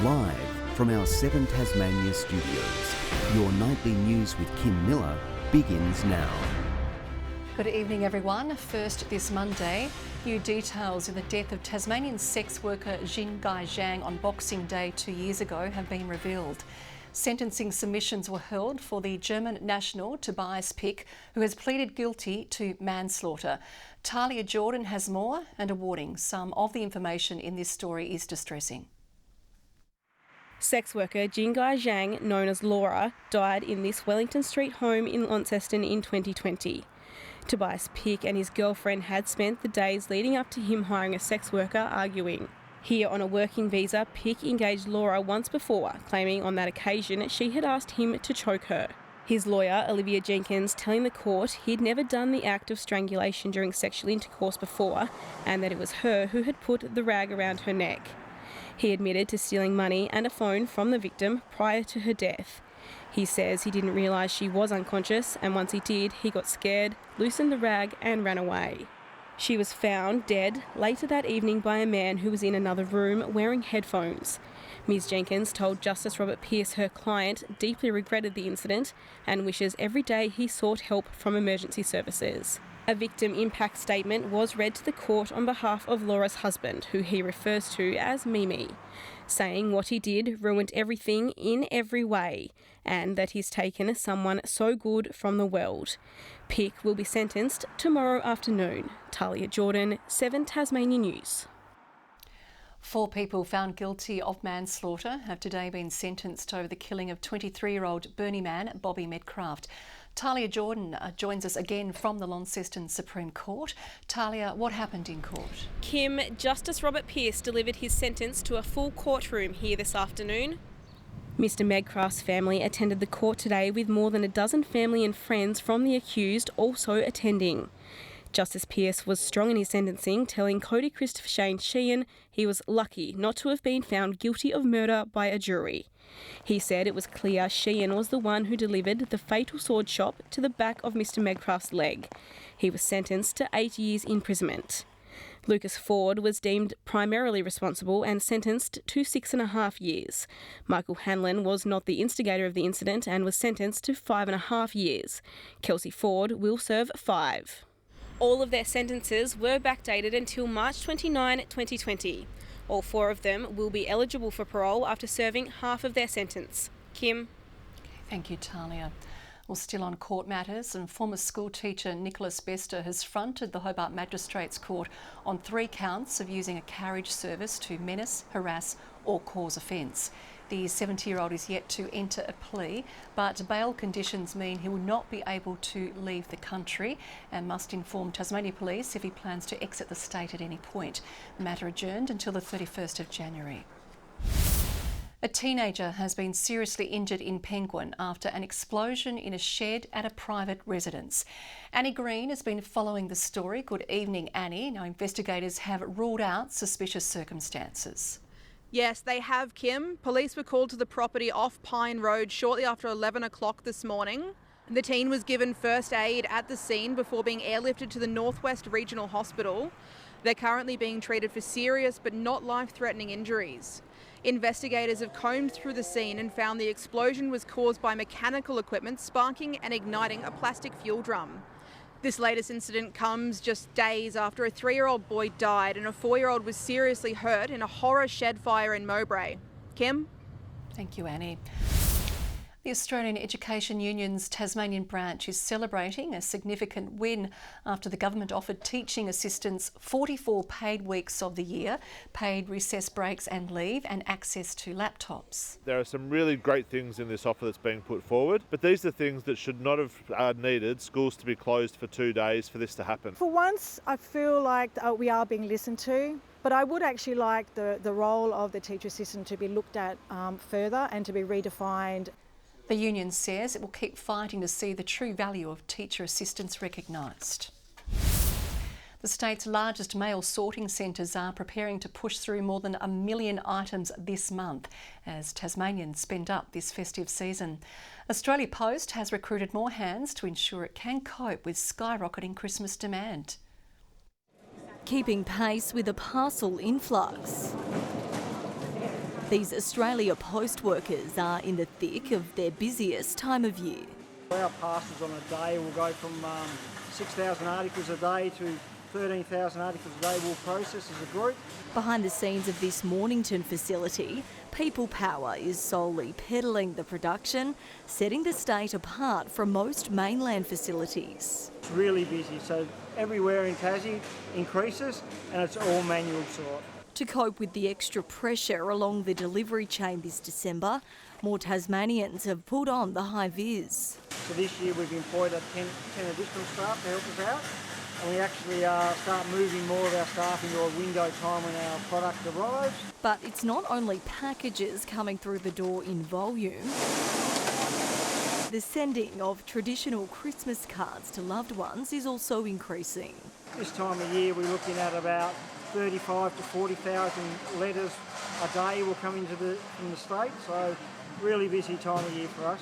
Live from our 7 Tasmania studios, your nightly news with Kim Miller begins now. Good evening, everyone. First this Monday, new details of the death of Tasmanian sex worker Jin Gai Zhang on Boxing Day 2 years ago have been revealed. Sentencing submissions were held for the German national Tobias Pick, who has pleaded guilty to manslaughter. Talia Jordan has more and a warning. Some of the information in this story is distressing. Sex worker Jin Gai Zhang, known as Laura, died in this Wellington Street home in Launceston in 2020. Tobias Pick and his girlfriend had spent the days leading up to him hiring a sex worker arguing. Here on a working visa, Pick engaged Laura once before, claiming on that occasion she had asked him to choke her. His lawyer, Olivia Jenkins, telling the court he'd never done the act of strangulation during sexual intercourse before and that it was her who had put the rag around her neck. He admitted to stealing money and a phone from the victim prior to her death. He says he didn't realise she was unconscious, and once he did, he got scared, loosened the rag and ran away. She was found dead later that evening by a man who was in another room wearing headphones. Ms Jenkins told Justice Robert Pearce her client deeply regretted the incident and wishes every day he sought help from emergency services. A victim impact statement was read to the court on behalf of Laura's husband, who he refers to as Mimi, saying what he did ruined everything in every way and that he's taken someone so good from the world. Pick will be sentenced tomorrow afternoon. Talia Jordan, 7 Tasmania News. 4 people found guilty of manslaughter have today been sentenced over the killing of 23-year-old Burnie man Bobby Medcraft. Talia Jordan joins us again from the Launceston Supreme Court. Talia, what happened in court? Kim, Justice Robert Pearce delivered his sentence to a full courtroom here this afternoon. Mr Medcraft's family attended the court today with more than a dozen family and friends from the accused also attending. Justice Pearce was strong in his sentencing, telling Cody Christopher Shane Sheehan he was lucky not to have been found guilty of murder by a jury. He said it was clear Sheehan was the one who delivered the fatal sword chop to the back of Mr Medcraft's leg. He was sentenced to 8 years imprisonment. Lucas Ford was deemed primarily responsible and sentenced to 6.5 years. Michael Hanlon was not the instigator of the incident and was sentenced to 5.5 years. Kelsey Ford will serve 5. All of their sentences were backdated until March 29, 2020. All 4 of them will be eligible for parole after serving half of their sentence. Kim? Thank you, Talia. Well, still on court matters, and former school teacher Nicholas Bester has fronted the Hobart Magistrates Court on 3 counts of using a carriage service to menace, harass or cause offence. The 70-year-old is yet to enter a plea, but bail conditions mean he will not be able to leave the country and must inform Tasmania Police if he plans to exit the state at any point. The matter adjourned until the 31st of January. A teenager has been seriously injured in Penguin after an explosion in a shed at a private residence. Annie Green has been following the story. Good evening, Annie. Now, investigators have ruled out suspicious circumstances. Yes, they have, Kim. Police were called to the property off Pine Road shortly after 11 o'clock this morning. The teen was given first aid at the scene before being airlifted to the Northwest Regional Hospital. They're currently being treated for serious but not life-threatening injuries. Investigators have combed through the scene and found the explosion was caused by mechanical equipment sparking and igniting a plastic fuel drum. This latest incident comes just days after a 3-year-old boy died and a 4-year-old was seriously hurt in a horror shed fire in Mowbray. Kim? Thank you, Annie. The Australian Education Union's Tasmanian branch is celebrating a significant win after the government offered teaching assistants 44 paid weeks of the year, paid recess breaks and leave, and access to laptops. There are some really great things in this offer that's being put forward, but these are things that should not have needed schools to be closed for 2 days for this to happen. For once, I feel like we are being listened to. But I would actually like the role of the teacher assistant to be looked at further and to be redefined. The union says it will keep fighting to see the true value of teacher assistants recognised. The state's largest mail sorting centres are preparing to push through more than 1 million items this month as Tasmanians spend up this festive season. Australia Post has recruited more hands to ensure it can cope with skyrocketing Christmas demand. Keeping pace with a parcel influx. These Australia Post workers are in the thick of their busiest time of year. Our parcels on a day will go from 6,000 articles a day to 13,000 articles a day we'll process as a group. Behind the scenes of this Mornington facility, People Power is solely peddling the production, setting the state apart from most mainland facilities. It's really busy, so everywhere in Tassie increases and it's all manual sort. To cope with the extra pressure along the delivery chain this December, more Tasmanians have put on the high vis. So this year we've employed 10 additional staff to help us out, and we actually start moving more of our staff into a window time when our product arrives. But it's not only packages coming through the door in volume. The sending of traditional Christmas cards to loved ones is also increasing. This time of year we're looking at about 35 to 40,000 letters a day will come into from the state, so really busy time of year for us.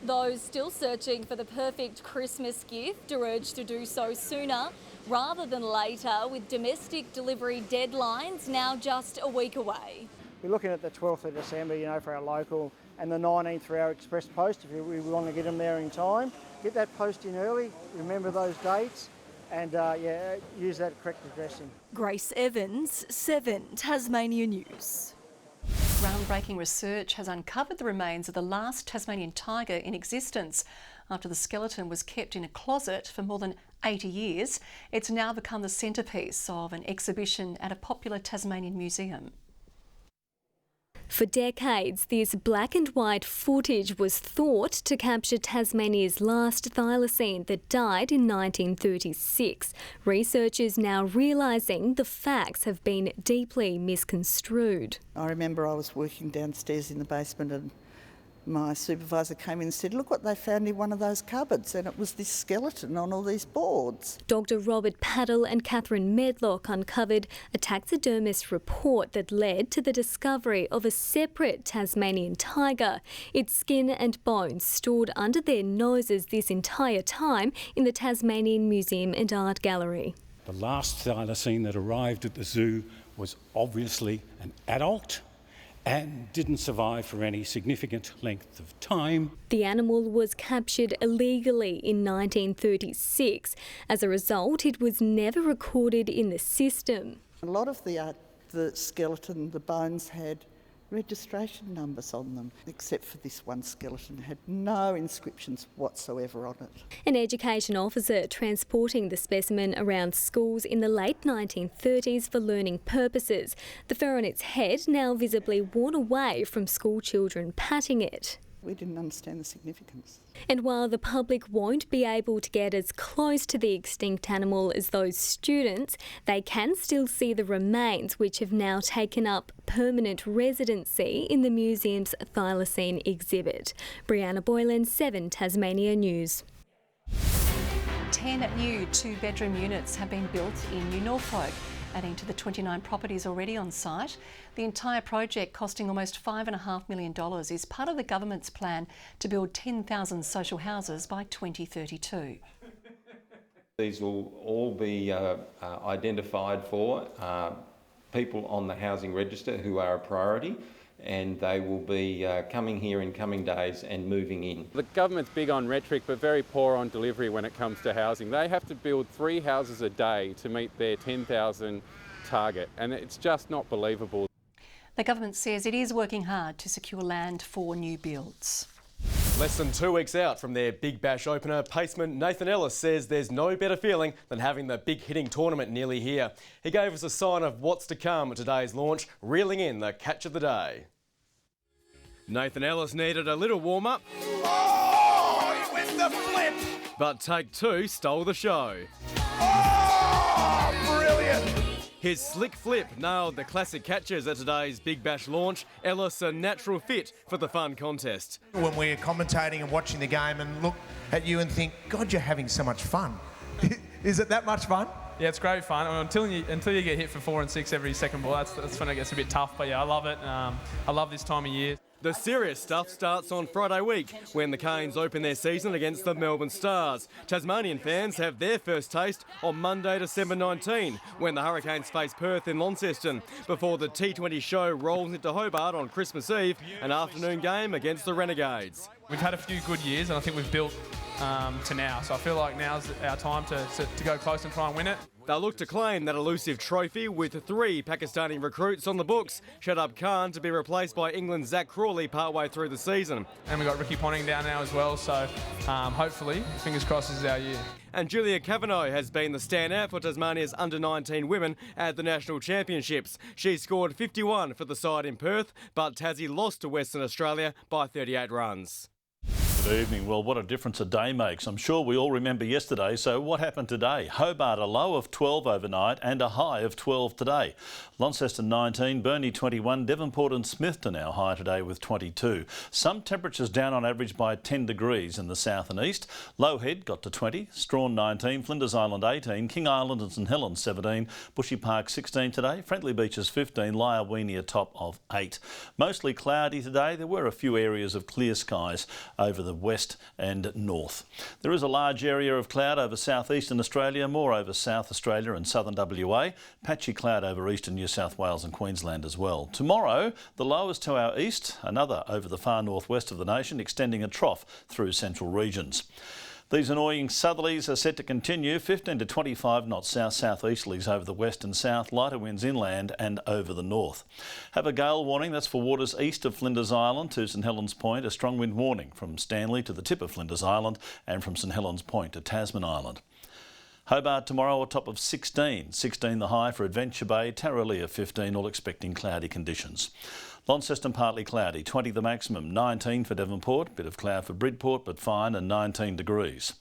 Those still searching for the perfect Christmas gift are urged to do so sooner rather than later, with domestic delivery deadlines now just a week away. We're looking at the 12th of December, for our local, and the 19th for our express post if we want to get them there in time. Get that post in early, remember those dates, and use that correct addressing. Grace Evans, 7 Tasmania News. Groundbreaking research has uncovered the remains of the last Tasmanian tiger in existence. After the skeleton was kept in a closet for more than 80 years, it's now become the centrepiece of an exhibition at a popular Tasmanian museum. For decades, this black and white footage was thought to capture Tasmania's last thylacine that died in 1936. Researchers now realising the facts have been deeply misconstrued. I remember I was working downstairs in the basement and my supervisor came in and said, look what they found in one of those cupboards, and it was this skeleton on all these boards. Dr Robert Paddle and Catherine Medlock uncovered a taxidermist report that led to the discovery of a separate Tasmanian tiger, its skin and bones stored under their noses this entire time in the Tasmanian Museum and Art Gallery. The last thylacine that arrived at the zoo was obviously an adult and didn't survive for any significant length of time. The animal was captured illegally in 1936. As a result, it was never recorded in the system. A lot of the skeleton, the bones had registration numbers on them, except for this one skeleton, had no inscriptions whatsoever on it. An education officer transporting the specimen around schools in the late 1930s for learning purposes. The fur on its head now visibly worn away from school children patting it. We didn't understand the significance. And while the public won't be able to get as close to the extinct animal as those students, they can still see the remains, which have now taken up permanent residency in the museum's thylacine exhibit. Brianna Boylan, 7 Tasmania News. 10 new 2-bedroom units have been built in New Norfolk, adding to the 29 properties already on site. The entire project, costing almost $5.5 million, is part of the government's plan to build 10,000 social houses by 2032. These will all be identified for people on the housing register who are a priority, and they will be coming here in coming days and moving in. The government's big on rhetoric but very poor on delivery when it comes to housing. They have to build 3 houses a day to meet their 10,000 target, and it's just not believable. The government says it is working hard to secure land for new builds. Less than 2 weeks out from their Big Bash opener, paceman Nathan Ellis says there's no better feeling than having the big hitting tournament nearly here. He gave us a sign of what's to come at today's launch, reeling in the catch of the day. Nathan Ellis needed a little warm-up. Oh, he went the flip! But take 2 stole the show. Oh, brilliant! His slick flip nailed the classic catches at today's Big Bash launch. Ellis a natural fit for the fun contest. When we're commentating and watching the game and look at you and think, God, you're having so much fun. Is it that much fun? Yeah, it's great fun. I mean, until you get hit for 4 and 6 every second ball, that's when it gets a bit tough. But yeah, I love it. I love this time of year. The serious stuff starts on Friday week when the Canes open their season against the Melbourne Stars. Tasmanian fans have their first taste on Monday, December 19, when the Hurricanes face Perth in Launceston, before the T20 show rolls into Hobart on Christmas Eve, an afternoon game against the Renegades. We've had a few good years and I think we've built to now, so I feel like now's our time to go close and try and win it. They'll look to claim that elusive trophy with 3 Pakistani recruits on the books. Shadab Khan to be replaced by England's Zach Crawley partway through the season. And we've got Ricky Ponting down now as well, so hopefully, fingers crossed, this is our year. And Julia Kavanagh has been the standout for Tasmania's under-19 women at the National Championships. She scored 51 for the side in Perth, but Tassie lost to Western Australia by 38 runs. Good evening. Well, what a difference a day makes. I'm sure we all remember yesterday. So what happened today? Hobart a low of 12 overnight and a high of 12 today. Launceston 19, Burnie 21, Devonport and Smithton our high today with 22. Some temperatures down on average by 10 degrees in the south and east. Low Head got to 20, Strawn 19, Flinders Island 18, King Island and St Helens 17, Bushy Park 16 today, Friendly Beaches 15, Lyawini a top of 8. Mostly cloudy today. There were a few areas of clear skies over the west and north. There is a large area of cloud over southeastern Australia, more over South Australia and southern WA. Patchy cloud over eastern New South Wales and Queensland as well. Tomorrow, the low is to our east, another over the far northwest of the nation, extending a trough through central regions. These annoying southerlies are set to continue, 15 to 25 knots south-southeasterlies over the west and south, lighter winds inland and over the north. Have a gale warning, that's for waters east of Flinders Island to St Helens Point, a strong wind warning from Stanley to the tip of Flinders Island and from St Helens Point to Tasman Island. Hobart tomorrow a top of 16 the high for Adventure Bay, Tarraleah 15, all expecting cloudy conditions. Launceston partly cloudy, 20 the maximum, 19 for Devonport, bit of cloud for Bridport but fine and 19 degrees.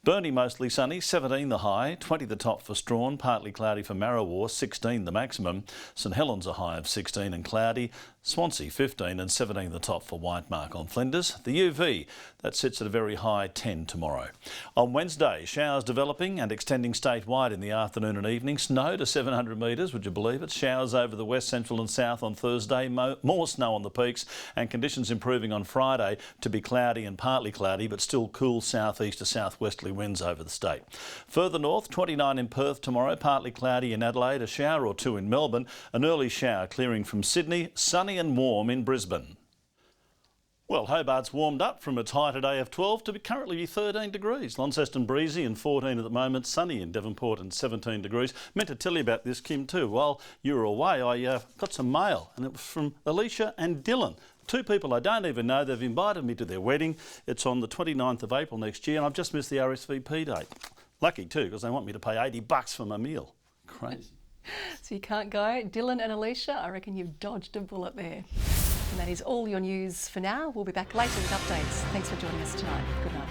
Burnie mostly sunny, 17 the high, 20 the top for Strawn, partly cloudy for Marrawar, 16 the maximum. St Helens a high of 16 and cloudy, Swansea 15 and 17 the top for Whitemark on Flinders. The UV, that sits at a very high 10 tomorrow. On Wednesday, showers developing and extending statewide in the afternoon and evening. Snow to 700 metres, would you believe it? Showers over the west, central and south on Thursday. More snow on the peaks and conditions improving on Friday to be cloudy and partly cloudy, but still cool southeast to southwesterly winds over the state. Further north, 29 in Perth tomorrow, partly cloudy in Adelaide, a shower or 2 in Melbourne, an early shower clearing from Sydney, sunny and warm in Brisbane. Well, Hobart's warmed up from its high today of 12 to currently be 13 degrees. Launceston breezy and 14 at the moment, sunny in Devonport and 17 degrees. Meant to tell you about this, Kim, too. While you were away, I got some mail and it was from Alicia and Dylan. 2 people I don't even know. They've invited me to their wedding. It's on the 29th of April next year and I've just missed the RSVP date. Lucky too, because they want me to pay $80 for my meal. Crazy. So you can't go. Dylan and Alicia, I reckon you've dodged a bullet there. And that is all your news for now. We'll be back later with updates. Thanks for joining us tonight. Good night.